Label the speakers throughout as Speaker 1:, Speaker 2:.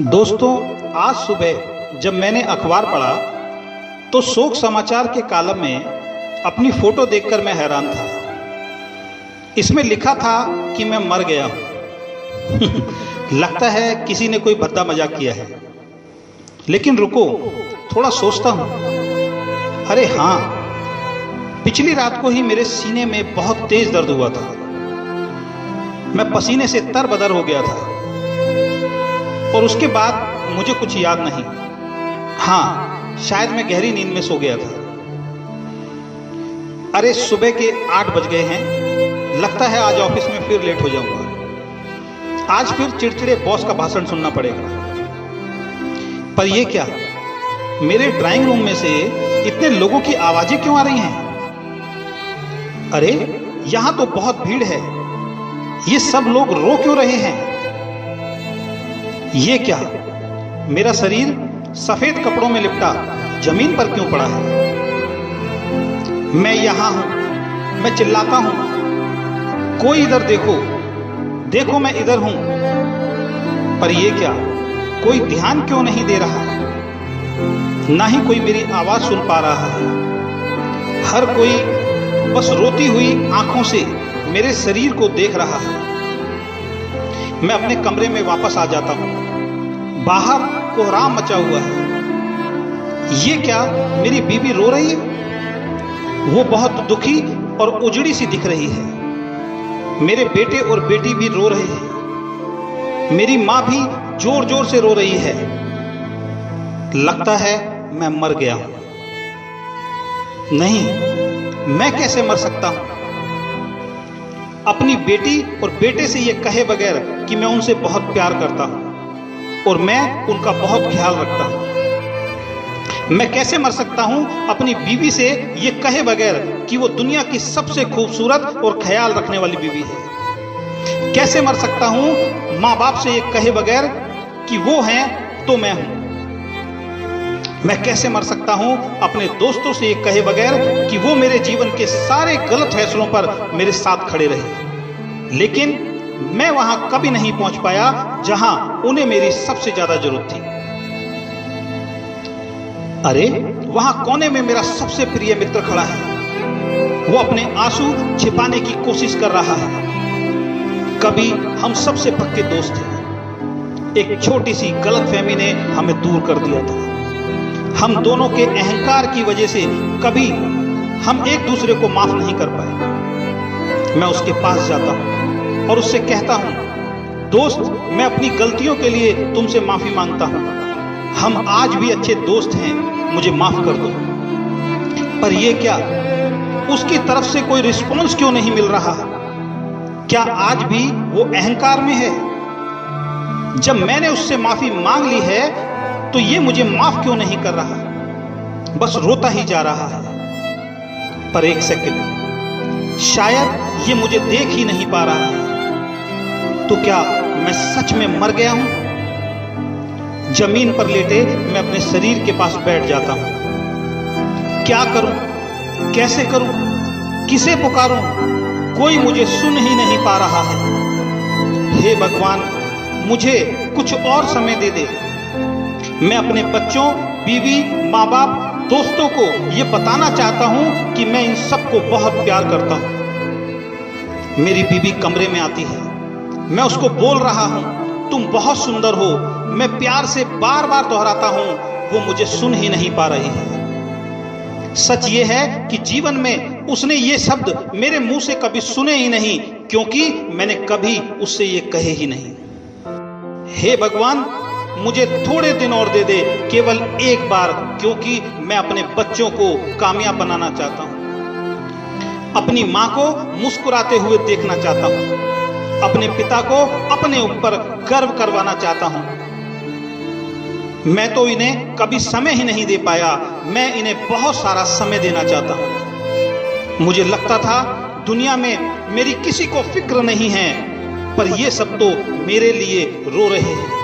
Speaker 1: दोस्तों, आज सुबह जब मैंने अखबार पढ़ा तो शोक समाचार के कॉलम में अपनी फोटो देखकर मैं हैरान था। इसमें लिखा था कि मैं मर गया हूं। लगता है किसी ने कोई भद्दा मजाक किया है। लेकिन रुको, थोड़ा सोचता हूं। अरे हाँ, पिछली रात को ही मेरे सीने में बहुत तेज दर्द हुआ था। मैं पसीने से तरबतर हो गया था और उसके बाद मुझे कुछ याद नहीं। हाँ, शायद मैं गहरी नींद में सो गया था। अरे सुबह के 8 बज गए हैं। लगता है आज ऑफिस में फिर लेट हो जाऊंगा। आज फिर चिड़चिड़े बॉस का भाषण सुनना पड़ेगा। पर यह क्या, मेरे ड्राइंग रूम में से इतने लोगों की आवाजें क्यों आ रही हैं? अरे यहां तो बहुत भीड़ है। ये सब लोग रो क्यों रहे हैं? ये क्या, मेरा शरीर सफेद कपड़ों में लिपटा जमीन पर क्यों पड़ा है? मैं यहां हूं, मैं चिल्लाता हूं, कोई इधर देखो, देखो मैं इधर हूं। पर ये क्या, कोई ध्यान क्यों नहीं दे रहा? ना ही कोई मेरी आवाज सुन पा रहा है। हर कोई बस रोती हुई आंखों से मेरे शरीर को देख रहा है। मैं अपने कमरे में वापस आ जाता हूं। बाहर कोहराम मचा हुआ है। ये क्या, मेरी बीवी रो रही है। वो बहुत दुखी और उजड़ी सी दिख रही है। मेरे बेटे और बेटी भी रो रहे हैं। मेरी मां भी जोर जोर से रो रही है। लगता है मैं मर गया हूं। नहीं, मैं कैसे मर सकता हूं? अपनी बेटी और बेटे से ये कहे बगैर कि मैं उनसे बहुत प्यार करता हूं और मैं उनका बहुत ख्याल रखता हूं। मैं कैसे मर सकता हूं अपनी बीवी से ये कहे बगैर कि वो दुनिया की सबसे खूबसूरत और ख्याल रखने वाली बीवी है? कैसे मर सकता हूं माँ बाप से ये कहे बगैर कि वो हैं तो मैं हूं? मैं कैसे मर सकता हूं अपने दोस्तों से ये कहे बगैर कि वो मेरे जीवन के सारे गलत फैसलों पर मेरे साथ खड़े रहे? लेकिन मैं वहां कभी नहीं पहुंच पाया जहां उन्हें मेरी सबसे ज्यादा जरूरत थी। अरे वहां कोने में मेरा सबसे प्रिय मित्र खड़ा है। वो अपने आंसू छिपाने की कोशिश कर रहा है। कभी हम सबसे पक्के दोस्त थे। एक छोटी सी गलतफहमी ने हमें दूर कर दिया था। हम दोनों के अहंकार की वजह से कभी हम एक दूसरे को माफ नहीं कर पाए। मैं उसके पास जाता हूं और उससे कहता हूं, दोस्त, मैं अपनी गलतियों के लिए तुमसे माफी मांगता हूं। हम आज भी अच्छे दोस्त हैं, मुझे माफ कर दो। पर यह क्या, उसकी तरफ से कोई रिस्पॉन्स क्यों नहीं मिल रहा? क्या आज भी वो अहंकार में है? जब मैंने उससे माफी मांग ली है तो ये मुझे माफ क्यों नहीं कर रहा? बस रोता ही जा रहा है। पर एक सेकंड, शायद ये मुझे देख ही नहीं पा रहा है। तो क्या मैं सच में मर गया हूं? जमीन पर लेटे मैं अपने शरीर के पास बैठ जाता हूं। क्या करूं, कैसे करूं, किसे पुकारूं? कोई मुझे सुन ही नहीं पा रहा है। हे भगवान, मुझे कुछ और समय दे दे। मैं अपने बच्चों, बीवी, माँ बाप, दोस्तों को यह बताना चाहता हूं कि मैं इन सबको बहुत प्यार करता हूं। मेरी बीवी कमरे में आती है। मैं उसको बोल रहा हूं, तुम बहुत सुंदर हो। मैं प्यार से बार बार दोहराता हूं, वो मुझे सुन ही नहीं पा रही है। सच ये है कि जीवन में उसने ये शब्द मेरे मुंह से कभी सुने ही नहीं, क्योंकि मैंने कभी उससे ये कहे ही नहीं। हे भगवान, मुझे थोड़े दिन और दे दे, केवल एक बार, क्योंकि मैं अपने बच्चों को कामयाब बनाना चाहता हूं। अपनी मां को मुस्कुराते हुए देखना चाहता हूं। अपने पिता को अपने ऊपर गर्व करवाना चाहता हूं। मैं तो इन्हें कभी समय ही नहीं दे पाया। मैं इन्हें बहुत सारा समय देना चाहता हूं। मुझे लगता था दुनिया में मेरी किसी को फिक्र नहीं है, पर ये सब तो मेरे लिए रो रहे हैं।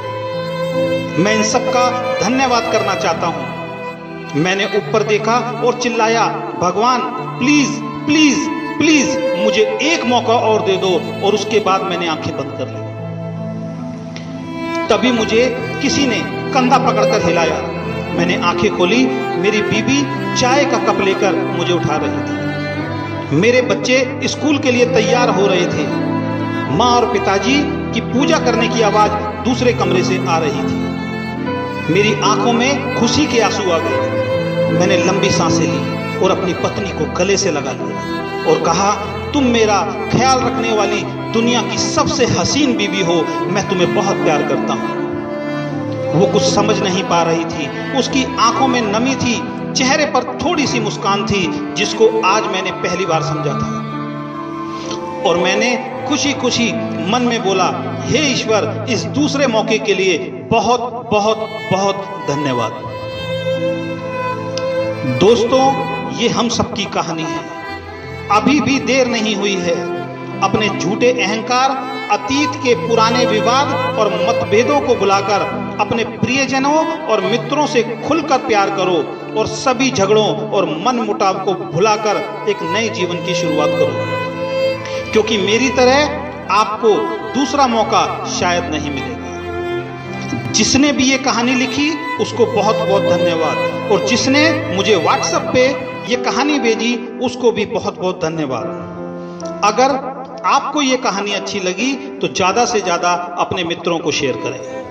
Speaker 1: मैं इन सब का धन्यवाद करना चाहता हूं। मैंने ऊपर देखा और चिल्लाया, भगवान प्लीज प्लीज प्लीज मुझे एक मौका और दे दो। और उसके बाद मैंने आंखें बंद कर ली। तभी मुझे किसी ने कंधा पकड़कर हिलाया। मैंने आंखें खोली, मेरी बीबी चाय का कप लेकर मुझे उठा रही थी। मेरे बच्चे स्कूल के लिए तैयार हो रहे थे। माँ और पिताजी की पूजा करने की आवाज दूसरे कमरे से आ रही थी। मेरी आंखों में खुशी के आंसू आ गए। मैंने लंबी सांसें ली और अपनी पत्नी को गले से लगा लिया और कहा, तुम मेरा ख्याल रखने वाली दुनिया की सबसे हसीन बीवी हो, मैं तुम्हें बहुत प्यार करता हूं। वो कुछ समझ नहीं पा रही थी। उसकी आंखों में नमी थी, चेहरे पर थोड़ी सी मुस्कान थी, जिसको आज मैंने पहली बार समझा था। और मैंने खुशी खुशी मन में बोला, हे ईश्वर, इस दूसरे मौके के लिए बहुत बहुत बहुत धन्यवाद। दोस्तों, ये हम सबकी कहानी है। अभी भी देर नहीं हुई है। अपने झूठे अहंकार, अतीत के पुराने विवाद और मतभेदों को भुलाकर अपने प्रियजनों और मित्रों से खुलकर प्यार करो और सभी झगड़ों और मनमुटाव को भुलाकर एक नए जीवन की शुरुआत करो, क्योंकि मेरी तरह आपको दूसरा मौका शायद नहीं मिलेगा। जिसने भी ये कहानी लिखी उसको बहुत बहुत धन्यवाद, और जिसने मुझे व्हाट्सएप पे ये कहानी भेजी उसको भी बहुत बहुत धन्यवाद। अगर आपको ये कहानी अच्छी लगी तो ज्यादा से ज्यादा अपने मित्रों को शेयर करें।